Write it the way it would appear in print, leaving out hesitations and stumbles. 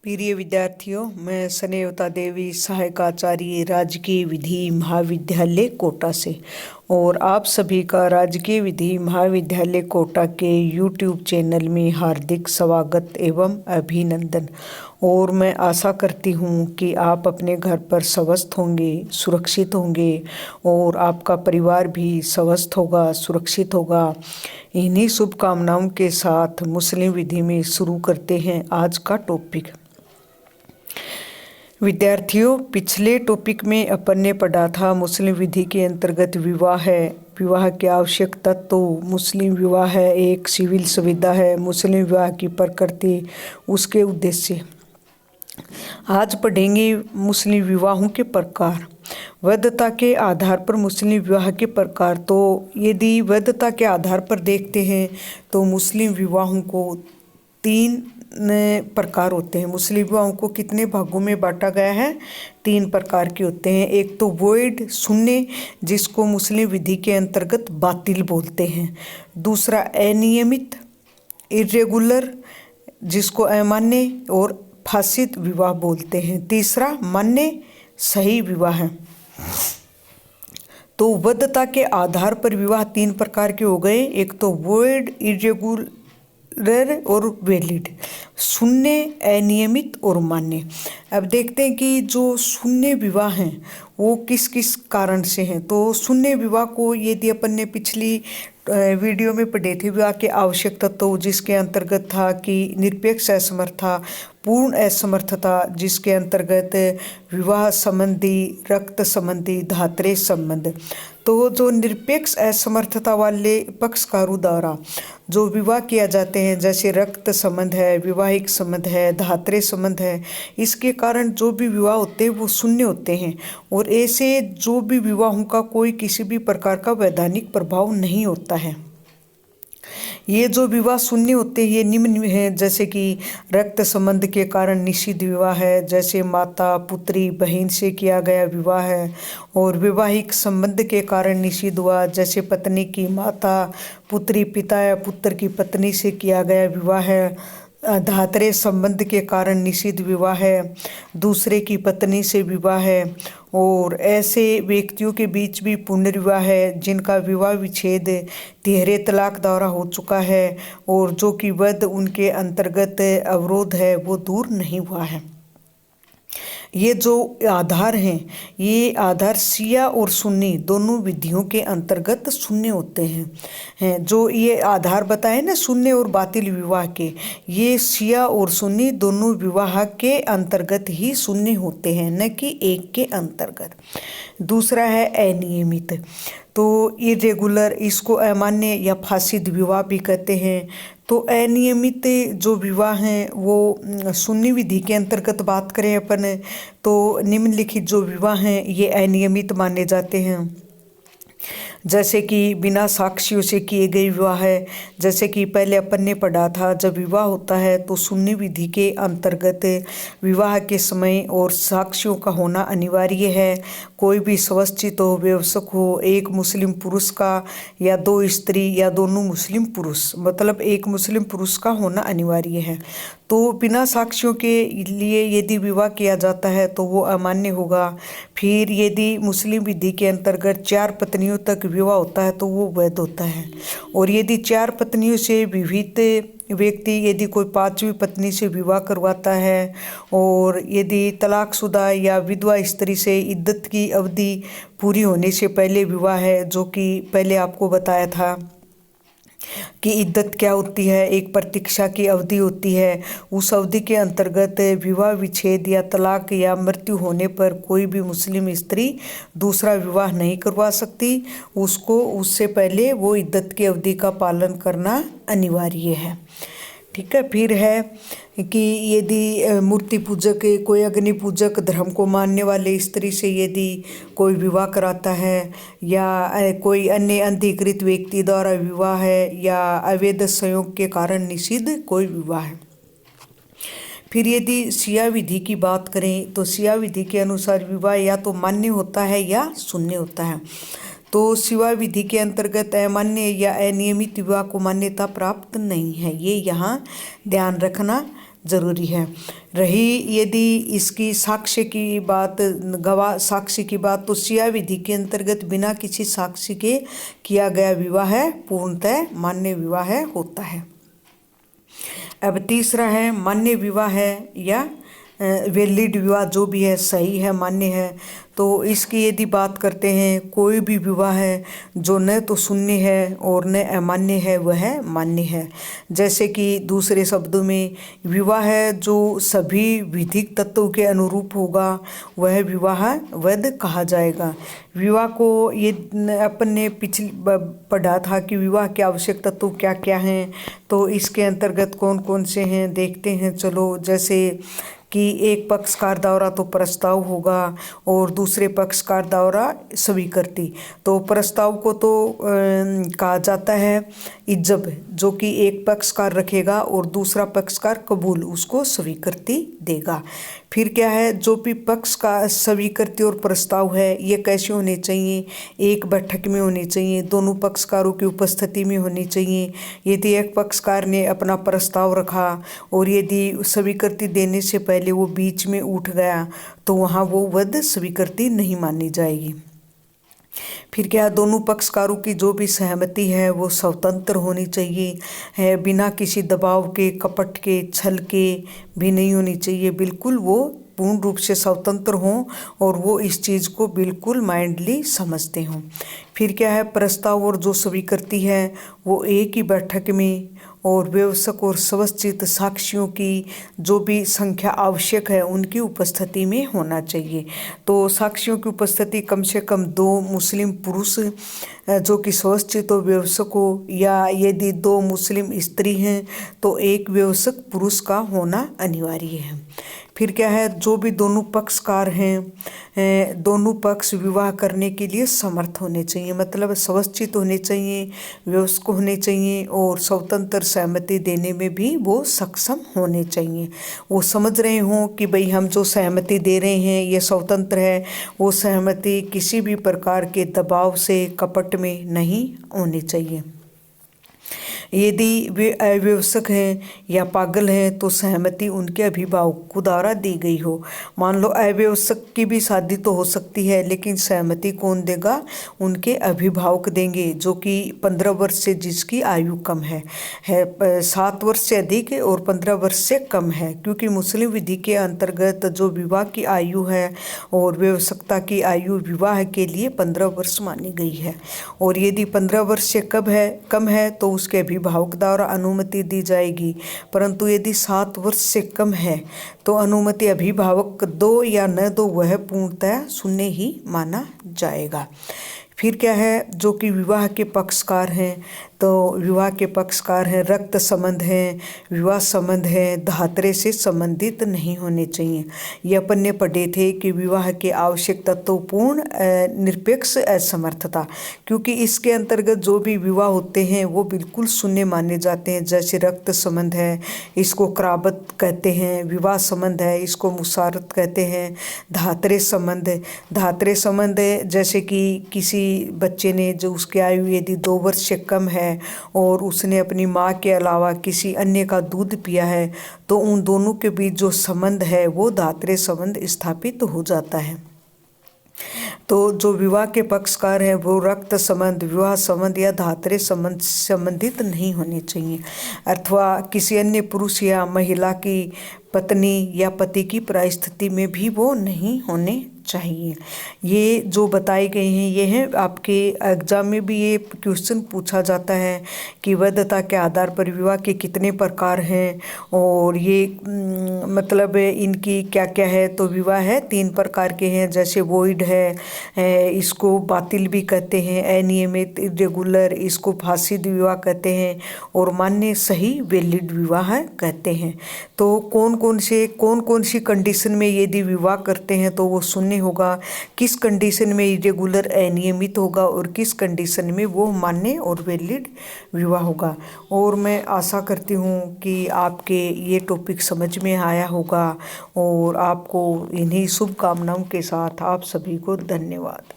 प्रिय विद्यार्थियों, मैं स्नेहवता देवी, सहायक आचार्य, राजकीय विधि महाविद्यालय कोटा से, और आप सभी का राजकीय विधि महाविद्यालय कोटा के YouTube चैनल में हार्दिक स्वागत एवं अभिनंदन। और मैं आशा करती हूँ कि आप अपने घर पर स्वस्थ होंगे, सुरक्षित होंगे और आपका परिवार भी स्वस्थ होगा, सुरक्षित होगा। इन्हीं शुभकामनाओं के साथ मुस्लिम विधि में शुरू करते हैं आज का टॉपिक। विद्यार्थियों, पिछले टॉपिक में अपन ने पढ़ा था मुस्लिम विधि के अंतर्गत विवाह है, विवाह के आवश्यक तत्व। मुस्लिम विवाह है एक सिविल संविदा है, मुस्लिम विवाह की प्रकृति, उसके उद्देश्य। आज पढ़ेंगे मुस्लिम विवाहों के प्रकार। वैधता के आधार पर मुस्लिम विवाह के प्रकार। तो यदि वैधता के आधार पर देखते हैं तो मुस्लिम विवाहों को 3 प्रकार होते हैं। मुस्लिम विवाहों को कितने भागों में बांटा गया है? 3 प्रकार के होते हैं। एक तो वोइड, शून्य, जिसको मुस्लिम विधि के अंतर्गत बातिल बोलते हैं। दूसरा अनियमित, इर्रेगुलर, जिसको अमान्य और फासिद विवाह बोलते हैं। तीसरा मान्य, सही विवाह है। तो वैधता के आधार पर विवाह 3 प्रकार के हो गए। एक तो वोइड, इर्रेगुलर और वैलिड, शून्य, अनियमित और मान्य। अब देखते हैं कि जो शून्य विवाह हैं वो किस किस कारण से हैं। तो शून्य विवाह को यदि अपन ने पिछली वीडियो में पढ़े थे, विवाह के आवश्यक तत्व, जिसके अंतर्गत था कि निरपेक्ष असमर्थता, पूर्ण असमर्थता, जिसके अंतर्गत विवाह संबंधी, रक्त संबंधी, धात्रे संबंध। तो जो निरपेक्ष असमर्थता वाले पक्षकारों द्वारा जो विवाह किया जाते हैं, जैसे रक्त संबंध है, विवाहिक संबंध है, धात्रे संबंध है, इसके कारण जो भी विवाह होते हैं वो शून्य होते हैं। और ऐसे जो भी विवाहों का कोई किसी भी प्रकार का वैधानिक प्रभाव नहीं होता है। ये जो विवाह शून्य होते हैं ये निम्न हैं, जैसे कि रक्त संबंध के कारण निषिद्ध विवाह है, जैसे माता पुत्री बहन से किया गया विवाह है। और वैवाहिक संबंध के कारण निषिद्ध हुआ, जैसे पत्नी की माता, पुत्री पिता या पुत्र की पत्नी से किया गया विवाह है। धात्रे संबंध के कारण निषिद्ध विवाह है, दूसरे की पत्नी से विवाह है। और ऐसे व्यक्तियों के बीच भी पुनर्विवाह है जिनका विवाह विच्छेद 13 तलाक द्वारा हो चुका है और जो कि वैध उनके अंतर्गत अवरोध है वो दूर नहीं हुआ है। ये जो आधार हैं, ये आधार शिया और सुन्नी दोनों विधियों के अंतर्गत शून्य होते हैं। जो ये आधार बताए ना शून्य और बातिल विवाह के, ये शिया और सुन्नी दोनों विवाह के अंतर्गत ही शून्य होते हैं, न कि एक के अंतर्गत। दूसरा है अनियमित, तो इरेगुलर, इसको अमान्य या फासिद विवाह भी कहते हैं। तो अनियमित जो विवाह हैं वो सुन्नी विधि के अंतर्गत बात करें अपन, तो निम्नलिखित जो विवाह हैं ये अनियमित माने जाते हैं। जैसे कि बिना साक्षियों से किए गए विवाह है। जैसे कि पहले अपन ने पढ़ा था, जब विवाह होता है तो सुन्नी विधि के अंतर्गत विवाह के समय और साक्षियों का होना अनिवार्य है। कोई भी स्वस्तित हो, व्यवसक हो, एक मुस्लिम पुरुष का या 2 स्त्री या दोनों मुस्लिम पुरुष, मतलब एक मुस्लिम पुरुष का होना अनिवार्य है। तो बिना साक्षियों के लिए यदि विवाह किया जाता है तो वो अमान्य होगा। फिर यदि मुस्लिम विधि के अंतर्गत 4 पत्नियों तक विवाह होता है तो वो वैध होता है। और यदि 4 पत्नियों से विवाहित व्यक्ति यदि कोई 5वीं पत्नी से विवाह करवाता है, और यदि तलाकशुदा या विधवा स्त्री से इद्दत की अवधि पूरी होने से पहले विवाह है, जो कि पहले आपको बताया था कि इद्दत क्या होती है, एक प्रतीक्षा की अवधि होती है। उस अवधि के अंतर्गत विवाह विच्छेद या तलाक या मृत्यु होने पर कोई भी मुस्लिम स्त्री दूसरा विवाह नहीं करवा सकती। उसको उससे पहले वो इद्दत की अवधि का पालन करना अनिवार्य है। ठीक है। फिर है कि यदि मूर्ति पूजक, कोई अग्नि पूजक धर्म को मानने वाले स्त्री से यदि कोई विवाह कराता है, या कोई अन्य अनधिकृत व्यक्ति द्वारा विवाह है, या अवैध संयोग के कारण निषिद्ध कोई विवाह है। फिर यदि शिया विधि की बात करें तो शिया विधि के अनुसार विवाह या तो मान्य होता है या शून्य होता है। तो शिया विधि के अंतर्गत अमान्य या अनियमित विवाह को मान्यता प्राप्त नहीं है, ये यहाँ ध्यान रखना जरूरी है। रही यदि इसकी साक्ष्य की बात, गवाह साक्षी की बात, तो सिया विधि के अंतर्गत बिना किसी साक्षी के किया गया विवाह पूर्णतः मान्य विवाह होता है। अब तीसरा है मान्य विवाह है या वैलिड विवाह, जो भी है सही है, मान्य है। तो इसकी यदि बात करते हैं, कोई भी विवाह है जो न तो शून्य है और न अमान्य है वह मान्य है। जैसे कि दूसरे शब्दों में विवाह है जो सभी विधिक तत्वों के अनुरूप होगा वह विवाह वैध कहा जाएगा। विवाह को ये अपन ने पिछले पढ़ा था कि विवाह के आवश्यक तत्व क्या क्या हैं, तो इसके अंतर्गत कौन कौन से हैं देखते हैं। चलो, जैसे कि एक पक्षकार द्वारा तो प्रस्ताव होगा और दूसरे पक्षकार द्वारा स्वीकृति। तो प्रस्ताव को तो कहा जाता है इज्जब, जो कि एक पक्षकार रखेगा और दूसरा पक्षकार कबूल, उसको स्वीकृति देगा। फिर क्या है, जो भी पक्ष का स्वीकृति और प्रस्ताव है ये कैसे होने चाहिए, एक बैठक में होने चाहिए, दोनों पक्षकारों की उपस्थिति में होनी चाहिए। यदि एक पक्षकार ने अपना प्रस्ताव रखा और यदि स्वीकृति देने से पहले वो बीच में उठ गया तो वहाँ वो वैध स्वीकृति नहीं मानी जाएगी। फिर क्या, दोनों पक्षकारों की जो भी सहमति है वो स्वतंत्र होनी चाहिए, है बिना किसी दबाव के, कपट के, छल के भी नहीं होनी चाहिए। बिल्कुल वो पूर्ण रूप से स्वतंत्र हों और वो इस चीज़ को बिल्कुल माइंडली समझते हों। फिर क्या है, प्रस्ताव और जो स्वीकृति है वो एक ही बैठक में और व्यवसक और स्वचित साक्षियों की जो भी संख्या आवश्यक है उनकी उपस्थिति में होना चाहिए। तो साक्षियों की उपस्थिति कम से कम 2 मुस्लिम पुरुष जो कि स्वचित और व्यवसक हो, या यदि 2 मुस्लिम स्त्री हैं तो एक व्यवसक पुरुष का होना अनिवार्य है। फिर क्या है, जो भी दोनों पक्षकार हैं दोनों पक्ष विवाह करने के लिए समर्थ होने चाहिए, मतलब स्वचित होने चाहिए, व्यवस्क होने चाहिए और स्वतंत्र सहमति देने में भी वो सक्षम होने चाहिए। वो समझ रहे हों कि भाई हम जो सहमति दे रहे हैं ये स्वतंत्र है, वो सहमति किसी भी प्रकार के दबाव से, कपट में नहीं होनी चाहिए। यदि वे अव्यवस्क हैं या पागल हैं तो सहमति उनके अभिभावक को द्वारा दी गई हो। मान लो अव्यवस्क की भी शादी तो हो सकती है, लेकिन सहमति कौन देगा, उनके अभिभावक देंगे, जो कि 15 वर्ष से जिसकी आयु कम है 7 वर्ष से अधिक और 15 वर्ष से कम है। क्योंकि मुस्लिम विधि के अंतर्गत जो विवाह की आयु है और व्यवस्कता की आयु विवाह के लिए 15 वर्ष मानी गई है। और यदि 15 वर्ष से कम है तो उसके अभिभावक द्वारा अनुमति दी जाएगी, परंतु यदि 7 वर्ष से कम है तो अनुमति अभिभावक दो या न दो वह पूर्णतः शून्य ही माना जाएगा। फिर क्या है, जो कि विवाह के पक्षकार हैं, तो विवाह के पक्षकार हैं रक्त संबंध हैं, विवाह संबंध है, धातरे से संबंधित नहीं होने चाहिए। ये अपन ने पढ़े थे कि विवाह के आवश्यक तत्वपूर्ण निरपेक्ष असमर्थता, क्योंकि इसके अंतर्गत जो भी विवाह होते हैं वो बिल्कुल शून्य माने जाते हैं। जैसे रक्त संबंध है, इसको कराबत कहते हैं, विवाह संबंध है, इसको मुसारत कहते हैं, धातरे संबंध जैसे कि किसी बच्चे ने जो उसकी आयु यदि 2 वर्ष से कम है और उसने अपनी माँ के अलावा किसी अन्य का दूध पिया है तो उन दोनों के बीच जो संबंध है वो धातरे संबंध स्थापित हो जाता है। तो जो विवाह के पक्षकार हैं वो रक्त संबंध, विवाह संबंध या धातरे संबंध संबंधित नहीं होने चाहिए, अथवा किसी अन्य पुरुष या महिला की पत्नी या पति की परिस्थिति में भी वो नहीं होने चाहिए। ये जो बताए गए हैं ये हैं, आपके एग्जाम में भी ये क्वेश्चन पूछा जाता है कि वैधता के आधार पर विवाह के कितने प्रकार हैं और ये मतलब इनकी क्या क्या है। तो विवाह है 3 प्रकार के हैं, जैसे वॉइड है, इसको बातिल भी कहते हैं, अनियमित इरेगुलर, इसको फासिद विवाह कहते हैं, और मान्य सही वैलिड विवाह कहते हैं। तो कौन कौन सी कंडीशन में यदि विवाह करते हैं तो वो शून्य होगा, किस कंडीशन में इरेगुलर अनियमित होगा और किस कंडीशन में वो मान्य और वैलिड विवाह होगा। और मैं आशा करती हूँ कि आपके ये टॉपिक समझ में आया होगा और आपको इन्हीं शुभकामनाओं के साथ आप सभी को धन्यवाद।